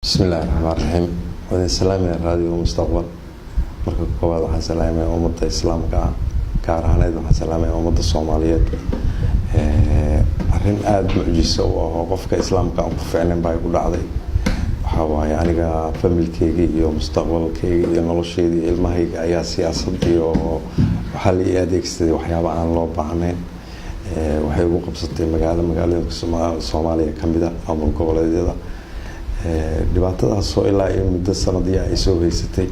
بسم الله الرحمن الرحيم وإن السلام يا راديو مستقبل marka koowaad waxaan salaamay ummadda islaamka gaar ahaan waxaan salaamay ummadda Soomaaliyeed arrin aad mucjiso oo qofka islaamka ku ficnaan bay ku dhacday waxa waaye aniga familkeyga iyo mustaqbalkeyga iyo nolosheyda ilmahayga ayaa siyaasad iyo waxa la adeegsaday waxyaabo aan loo baahnayn waxay ugu qabsatay magaalooyinka Soomaaliya kamida ama goboleedyada dhibaatadaas oo ilaa muddo sanadii ay soo haysatay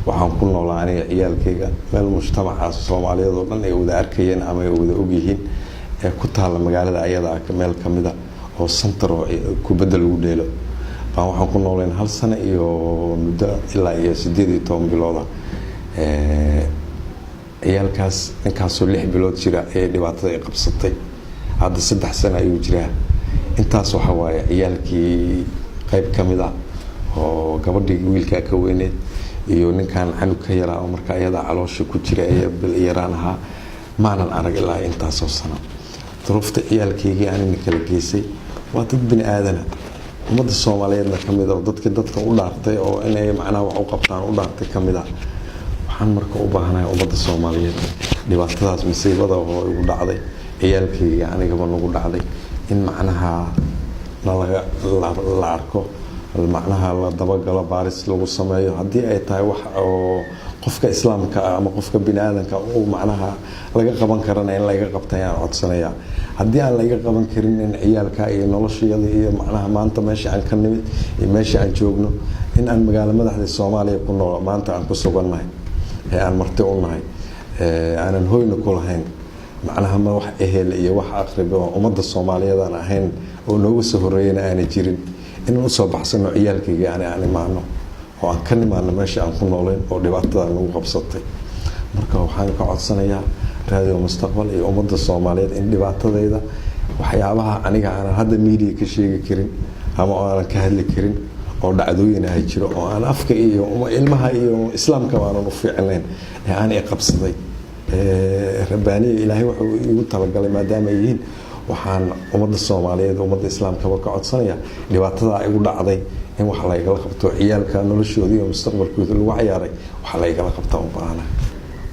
waxaan ku noolaa aniga ciyaalkeyga meel mujtamaca Soomaaliyeed oo dhan ay wada arkayeen ama ay wada ogyihiin ku taala magaalada ayada meel kamida oo center oo ku bedel ugu dheelo waxaan ku nooleen hal sano iyo muddo ilaa 18 bilood ciyaalkaas inkaasoo 6 bilood jira ee dhibaatada ay qabsatay hadda 3 sano ayuu jiraa intaas waxa waaye ciyaalkii qayb kamida oo gabadhii wiilka ka weyneed iyo ninkan xanug ka yaraa oo marka ayada caloosha ku jira ee bil yaraanaha maanan arag ilaa intaas oo sano duruufta ciyaalkeygii aan kala geysay waa dad bini aadan ummadda Soomaaliyeedna kamid ah dadka u dhaartay oo inay macnaha wax u qabtaan u dhaartay kamid ah waxaan marka u baahanahay ummadda Soomaaliyeed dhibaatadaas masiibada oo igu dhacday ciyaalkeyga aniga nagu dhacday in macnaha la arko macnaha la dabagalo baaris lagu sameeyo hadii ay tahay wax oo qofka islaamka ama qofka bini'aadanka uu macnaha laga qaban karana in laga qabtayaan codsanaya hadii aan laga qaban karin in ciyaalka iyo noloshooda iyo macnaha maanta meesha aan ka nimid iyo meesha aan joogno in aan magaalada madaxda Soomaaliya ku nool maanta aan ku sugannahay aan marti u nahay aanan hooyna ku lahayn macnaha ma wax ehel iyo wax aqrib oo ummadda Soomaaliyeed aan ahayn oo noogu soo horeeyna aan jirin inuu soo baxsano ciyaalkeyga aan imaano oo aan ka nimaano meesha aan ku nooleen oo dhibaatada nagu qabsatay marka waxaan ka codsanayaa raadiyo mustaqbal iyo ummadda Soomaaliyeed in dhibaatadayda waxyaabaha aniga aan hadda media ka sheegi karin ama aan ka hadli karin oo dhacdooyin ay jiro oo aan afka iyo ilmaha iyo islaamka aan u fiicnayn aan ay qabsaday rabbaani ilaahay wuxuu igu talagalay maadaama ay yihiin waxaan ummadda Soomaaliyeed ummadda islaamka ka codsanaya dhibaatada ay ugu dhacday in wax la igala qabto ciyaalka noloshooda iyo mustaqbalkooda lagu ciyaaray wax la igala qabto u baahna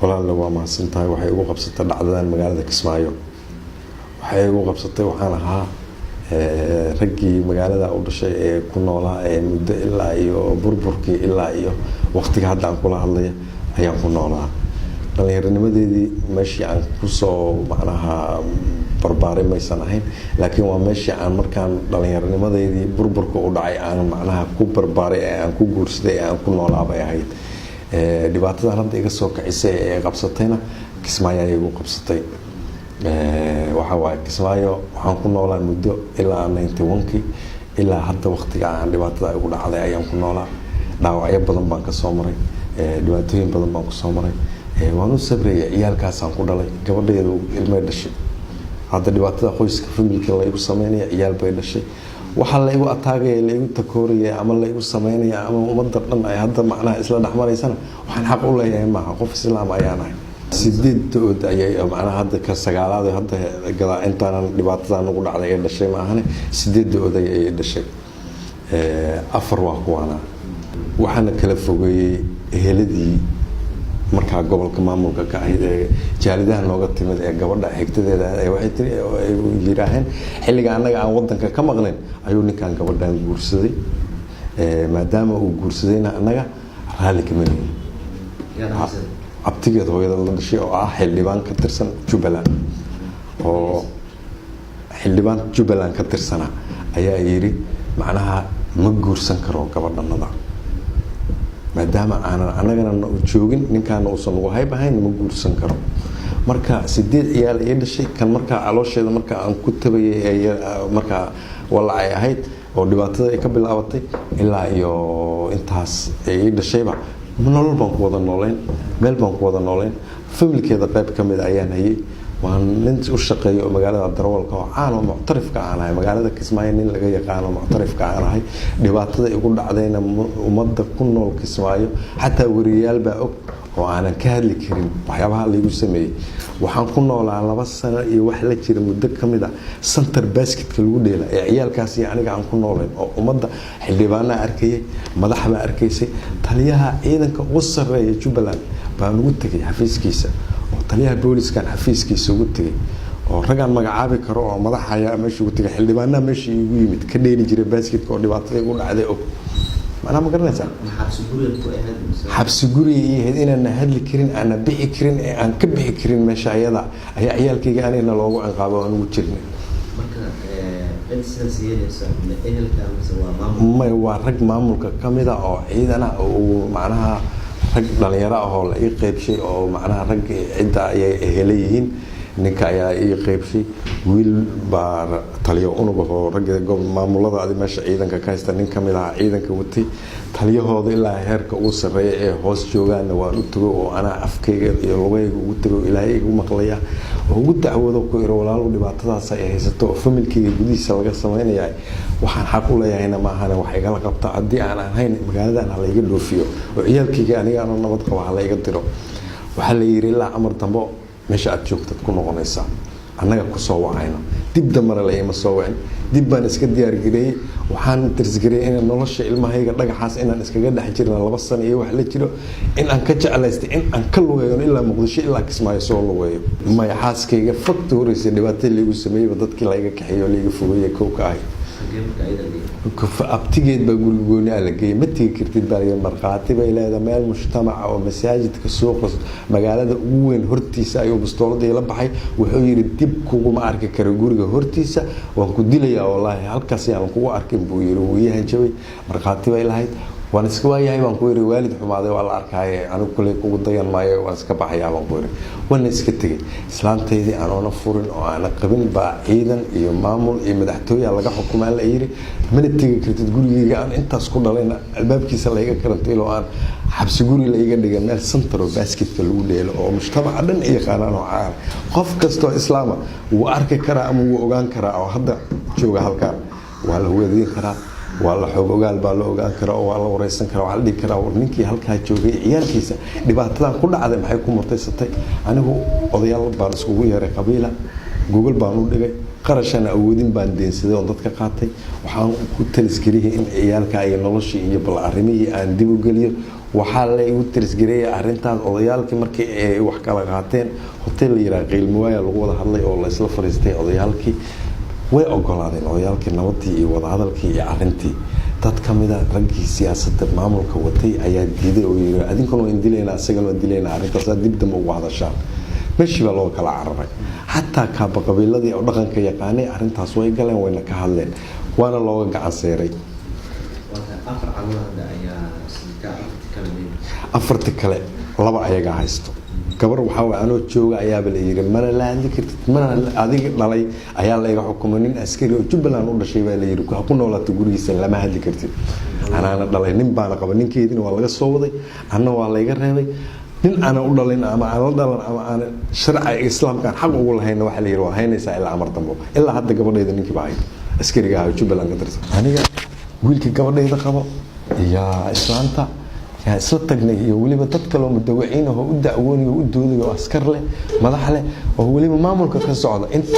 walaal waa maasantahay waxay ugu qabsatay dhacdadan magaalada Kismaayo waxay ugu qabsatay waxaan ahaa raggii magaalada u dhashay ee ku noolaa ee muddo ilaa iyo burburkii ilaa iyo waqtiga hadda aan kula hadlay ayaan ku noolaa dhalinyaranimadeedii meeshii aan ku soo macnaha barbaaray maysan ahayn laakiin waa meeshii aan markaan dhalinyaranimadeedii burburka u dhacay aan macnaha ku barbaaray ee aan ku guursaday ee aan ku noolaabay ahayd dhibaatada hadda iga soo kacisay ee qabsatayna Kismaayo ay ugu qabsatay waxa waaye Kismaayo waxaan ku noolaa muddo ilaa 91kii ilaa hadda waqtiga aan dhibaatada ugu dhacday ayaan ku noolaa dhaawacyo badan baan ka soo maray dhibaatooyin badan baan ku soo maray waan u sabrayay ciyaalkaas aan ku dhalay gabadheedu ilmay dhashay hadda dhibaatada qoyska familka la igu sameeyay ciyaal bay dhashay waxa la igu ataagay la igu takooriyay ama la igu sameeyay ama ummadda dhan ay hadda macnaha isla dhaxmaraysana waxaan xaq u leeyahay ma qof islaam ayaan ahay sideedood ayay macnaha hadda ka sagaalaad hadda gada intaan dhibaatada ugu dhacday ee dhashay ma ahane sideedood ayay dhashay afar waa kuwana waxaana kala fogeeyay eheladii marka gobolka maamulka ka ahayd ee jaalidaha nooga timid ee gabadha xigtadeeda ay waxay tiri ay yiraahdeen xilliga anaga aan wadanka ka maqleen ayuu ninkan gabadhan guursaday maadaama uu guursadayna anaga raali kama nihin abtigeed hooyada la dhashay oo ah xildhibaan ka tirsan Jubbaland oo xildhibaan Jubbaland ka tirsana ayaa yiri macnaha ma guursan karo gabadhanada maadaama aan anagana joogin ninkan uu soo lagu haybahayn ma guursan karo marka sideed ciyaal ay dhashay kan marka caloosheeda marka aan ku tabayay marka wala ay ahayd oo dhibaatada ay ka bilaabatay ilaa iyo intaas ay dhashayba nolol baan ku wada nooleen meel baan ku wada nooleen familkeeda qayb kamid ayaan hayay waan nin u shaqeeyo magaalada Darwalka oo aan muctarifka aan ahay magaalada Kismaayo nin laga yaqaan muctarifka aan ahay dhibaatada igu dhacdayna ummadda ku nool Kismaayo hatta wariyaal baa og oo aanan ka hadli karin waxyaabaha laygu sameeyey. waxaan ku noolaa 2 sano iyo wax la jira muddo kamid ah center basketka lagu dheela ee ciyaalkaas iyo aniga aan ku noolayn oo ummadda xildhibaanada arkayay madaxda arkaysay taliyaha ciidanka ugu sareeya Jubbaland baan ugu tagay xafiiskiisa oo taliyaha booliska xafiiskiisa ugu tagay oo ragaan magacaabi karo oo madaxaya meesha ugu tagay xildhibaanada meesha igu yimid ka dheeli jiray basketka oo dhibaatada ugu dhacday oo أنا ما قرنت حبس جوري إيه إن أنا هذل كرين أنا بيع كرين أنا كبيع كرين مش عيادا هي عيال كي جاني أنا لو عن قابو أنا وتشرني. ما هو رج معمول كميدا أو عيد أنا ومعناها رج دليرة أو لا يقيب شيء أو معناها رج عدة هليين ninka ayaa ii qaybshay wiil baa taliyo unuga oo ragga goob maamulada adi meesha ciidanka ka haysta nin kamid ah ciidanka watay taliyahooda ilaa heerka ugu sareeya ee hoos joogaana waan u tago oo ana afkayga iyo lugayga ugu tago ilaahay igu maqlaya oo ugu dacwado ku iro walaalo dhibaatadaas ay haysato oo familkayga gudihiisa laga sameeyay waxaan xaq u leeyahayna ma ahana wax iga la qabta hadii aan ahayn magaalada aan la iga dhoofiyo oo ciyaalkayga aniga aan nabad qabo la iga diro waxa la yiri ilaa amar dambo meesha aad joogtad ku noqonaysa annaga ku soo wacayna dib damar la ima soo wacin dib baan iska diyaar gareeyay waxaan tirsigareeyay in nolosha ilmahayga dhagaxaas inaan iskaga dhex jirna 2 sano iyo wax la jiro in aan ka jeclaystay in aan ka lugeeyo ilaa Muqdisho ilaa Kismaayo soo lugeeyo ma xaaskayga factories dhibaatada lagu sameeyay dadkii la iga kaxeeyo la iga fogeeyay kooka ay abtigeed baa gurigooni la geeyay ma tigi kartid baa laga marqaati bay leedahay meel mujtamaca oo masaajidka suuqa magaalada ugu weyn hortiisa ayuu bastooladii la baxay wuxuu yiri dib kugu ma arki karo guriga hortiisa waan ku dilayaa wallahi halkaas aan kugu arkin buu yiri wuu yahay jabay marqaati bay lahayd waan iska waayahay waan ku yiri waalid xumaaday waa la arkay anigu kulay kugu dayan maayo waan iska baxayaa waan ku yiri waan iska tagay islaanteedii aan ona furin oo aan qabin baa ciidan iyo maamul iyo madaxtooyaha laga xukumaa la yiri mana tagi kartid gurigayga aan intaas ku dhalayna albaabkiisa la iga karantay oo aan xabsi guri la iga dhigay meel center oo basketka lagu dheelo oo mujtamaca dhan iyo qaanan oo caan qof kasto islaama wuu arki karaa ama wuu ogaan karaa oo hadda jooga halka waa la wadayn karaa wala xoog ogaal baa la ogaan karo oo wala wareysan karo wala dhig karo ninkii halka joogay ciyaalkiisa dhibaatada ku dhacday maxay ku murtaysatay anigu odayaal baan iskugu yeeray qabiila Google baan u dhigay qarashana awoodin baan deensaday oo dadka qaatay waxaan ku talisgariyay in ciyaalka ay noloshii iyo bal arimihii aan dib u galiyo waxa la igu talisgariyay arintaas odayaalkii markii ay wax kala qaateen hotel yara qiilmooya lagu wada hadlay oo la isla fariistay odayaalkii way ogolaadeen odayaalkii nabadii iyo wada hadalkii iyo arintii dad kamida raggii siyaasadda maamulka watay ayaa diiday oo yiri adinkuna in dileena asagana dileena arintaas dib dam ugu hadashaan meeshii baa loo kala cararay hatta ka qabiiladii oo dhaqanka yaqaanay arintaas way galeen wayna ka hadleen waana looga gacan seeray afarta kale laba ayaga haysto gabar waxa way anoo jooga ayaa bal yiri mana la hadli kartid mana adiga dhalay ayaa la iga xukumay nin askari oo Jubbaland u dhashay baa la yiri ku noolaato gurigiisa lama hadli kartid anaana dhalay nin baan qaba ninkeedina waa laga soo waday anna waa la iga reebay nin ana u dhalin ama aan la dhalan ama aan sharci islaamka xaq ugu lahayn waxa la yiri waa haynaysa ilaa amar dambo ilaa hadda gabadheeda ninkii baa askariga ah Jubbaland ka tirsan aniga wiilka gabadheeda qabo iyo islaanta يا صدقني يقولي بتذكر لو متدوعين هو ودعوني ودودي وعسكر له مدح له وهو لي ما ملك كالصعدة أنت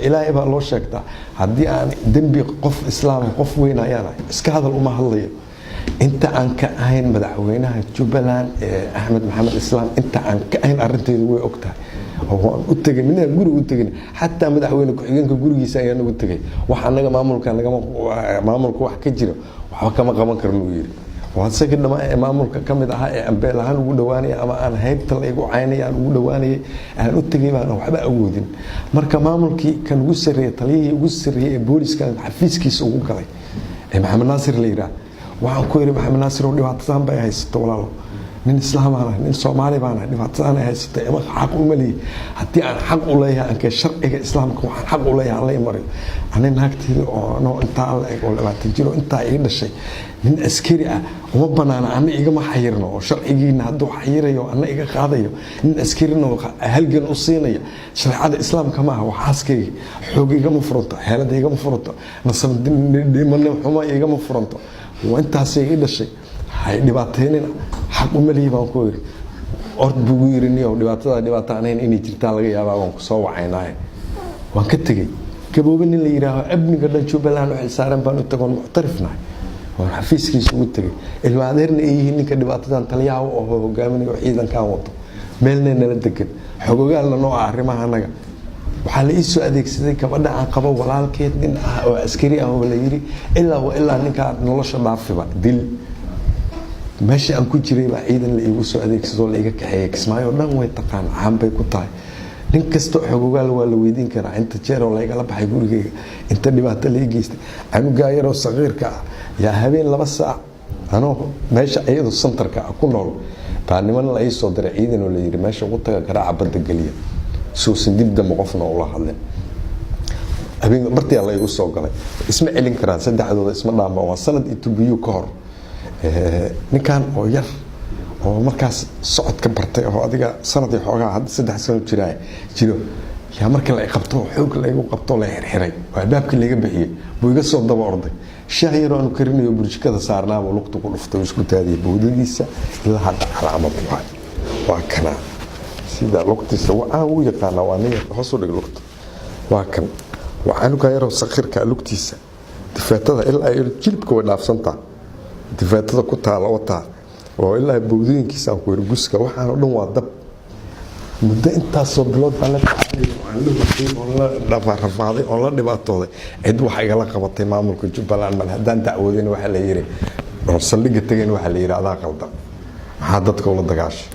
إلهي بقى الله شكته هدي أنا دنبي قف إسلام قف وين أيانا إسك هذا الأمة هاللية أنت عن كأهين مدحوينها جبلان أحمد محمد إسلام أنت عن كأهين أرنتي دوي أكتر هو أتجي من الجوري أتجي حتى مدحوينك ينك جوري يسأل أنا أتجي وحنا جا ما ملك واحد كجرا وحكم كمان كرنوير وهذا لما مامورك كم إذا أمبلا هن ودواني أما أنا هيب تلاقوا عيني أنا ودواني أنا أتجيب أنا وحبا أودين مركب مامورك كان وسرية تليه وسرية بوليس كان حفيز كيس وقلي محمد ناصر ليرا وعن كوير محمد ناصر ودي واتسام بيا هيست ولا من الإسلام أنا من الصومالي أنا دي واتسام هيست أما حق ملي حتى أنا حق عليها أنك الشرع الإسلام كم حق عليها الله يمري أنا نهكتي أنا أنت على ولا ما تجيله أنت إيه الشيء من أسكري ومبنا أنا إيجا ما حيرنا وشرعينا هدو حيريو أنا إيجا قاضيو من أسكرينا هلجن أصينية شرع هذا الإسلام كما هو حاسكي حقوق إيجا مفرطة هلا إيجا مفرطة نصب دي من حما إيجا مفرطة وأنت هسي إيه الشيء هاي دبعتيننا حق ملي بانكوري ord buu yiri niyow dhibaato aan inay jirtaan laga yaabaa waan ku soo wacaynaa waan ka tagay gaboobe nin la yiraahdo abniga dhan Jubbaland oo xilsaaran baan u tagoon muxtarifnahay waan xafiiskiisa ugu tagay ilma adeerna ay yihiin ninka dhibaatadan taliyaha oo hogaaminayo ciidankan wato meelna nala degan xogogaalna noo arrimaha anaga waxaa la ii soo adeegsaday gabadha aan qabo walaalkeed nin ah oo askari ah oo la yiri ilaa ninka nolosha dhaafiba dil meesha aan ku jiray baa ciidan la iigu soo adeegsado la iga kaxeeyay Kismaayo dhan way taqaan caan bay ku tahay nin kasta xogogaal waa la weydiin karaa inta jeer oo la igala baxay gurigeyga inta dhibaato la geystay anuga yar oo saqiirka ah yaa habeen 2 saac anoo meesha ayadu centerka ku nool baa niman la ii soo diray ciidan oo la yiri meesha ugu taga garaaca badda galiya soo sindib dam qofna ula hadlay habeen martii la igu soo galay isma celin karaan saddexdooda isma dhaama waa sanad intuu ka hor ninkan oo yar oo markaas socod ka bartay oo adiga sanadii xoogaa hadda 3 sano jiro yaa markii la qabto xoog la igu qabto la xirxiray waa baabkii laga bixiyay buu iga soo daba orday shaayir aan karinayo burjikada saarnaaba luqta ku dhuftay isku taadiyay boodadiisa ilaa hadda calaamad waa kana sida luqtiisa waa uu yaqaan waa nin hoos u dhig luqta waa kan waa anuga yar oo sakhirka luqtiisa difaatada ilaa ay jilbka way dhaafsantaa difaatada ku taala wata oo ilaa boodooyinkiisa ku irguska waxaan oo dhan waa dab muddo intaas soo bilood baa la taxay oo la dhafarfaaday oo la dhibaatooday cid waxa igala qabatay maamulka Jubbaland mal hadaan dacwadeen waxa la yiri oo saldhiga tageen waxa la yiraahdaa qaldan waxa dadka ula dagaashay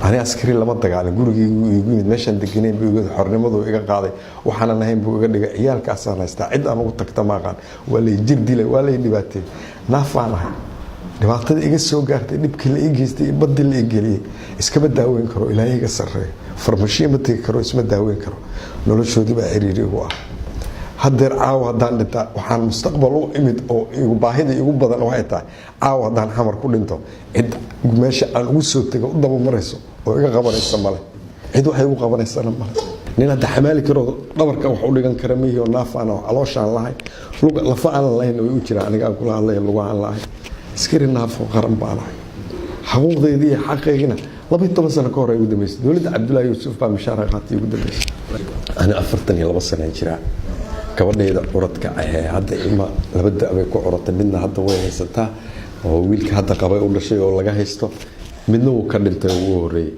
ani askari lama dagaalin gurigeygu igu yimid meeshan deganeen buu iga xornimadu iga qaaday waxaan ahayn buu iga dhigay ciyaalkaas aan haystaa cid aan ugu tagta ma aqaan waa la jir dilay waa la dhibaatay naafaanahay dhibaatada iga soo gaartay dhibkii la ii geystay badii la ii geliyay iskaba daaweyn karo ilaahay iga sareeyo farmashiyo ma tagi karo isma daaweyn karo noloshoodii baa ciriiri ugu ah hadeer caaw hadaan dhinta waxaan mustaqbal u imid oo igu baahida igu badan oo ay tahay caaw hadaan xamar ku dhinto cid meesha aan ugu soo tago u daba marayso oo iga qabanaysa male cid waxay ugu qabanaysaa male nin hadda xamaali karo dhabarka wax u dhigan kara miyo naafaan oo calooshaan lahay lug lafa aan lahayn way u jiraan aniga aan kula hadlay lugaan lahay askari naafo qaran baa lahay xaquuqdeedii xaqeygina 12 sano ka hor ay ugu dambeysay dawladda Cabdullaahi Yuusuf baa mishaar qaatay ugu dambeysay ana 42 sano jira gabadheeda uradka ah hadda ilma labada abay ku uratay midna hadda way haysataa oo wiilka hadda qabay u dhashay oo laga haysto midna uu ka dhintay ugu horeeyay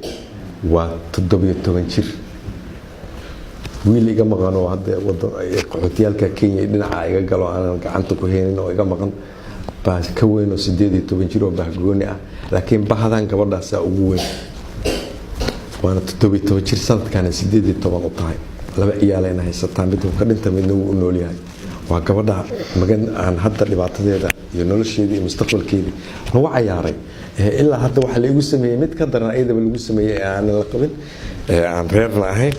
waa 17 jir wiil iga maqan oo hadda wada qaxootiyalka Kenya dhinaca iga galo aan gacanta ku heenin oo iga maqan baa ka weyn oo 18 jir oo bahgooni ah laakiin bahadan gabadhaas ugu weyn waana 17 jir sanadkan 18 u tahay laba ciyaalena haysataan mid ka dhinta midna uu nool yahay waa gabadha magan aan hadda dhibaatadeeda iyo nolosheedii mustaqbalkeedii lagu cayaaray ilaa hadda waxa la igu sameeyay mid ka daran ayadaba lagu sameeyay aan la qabin aan reerna ahayn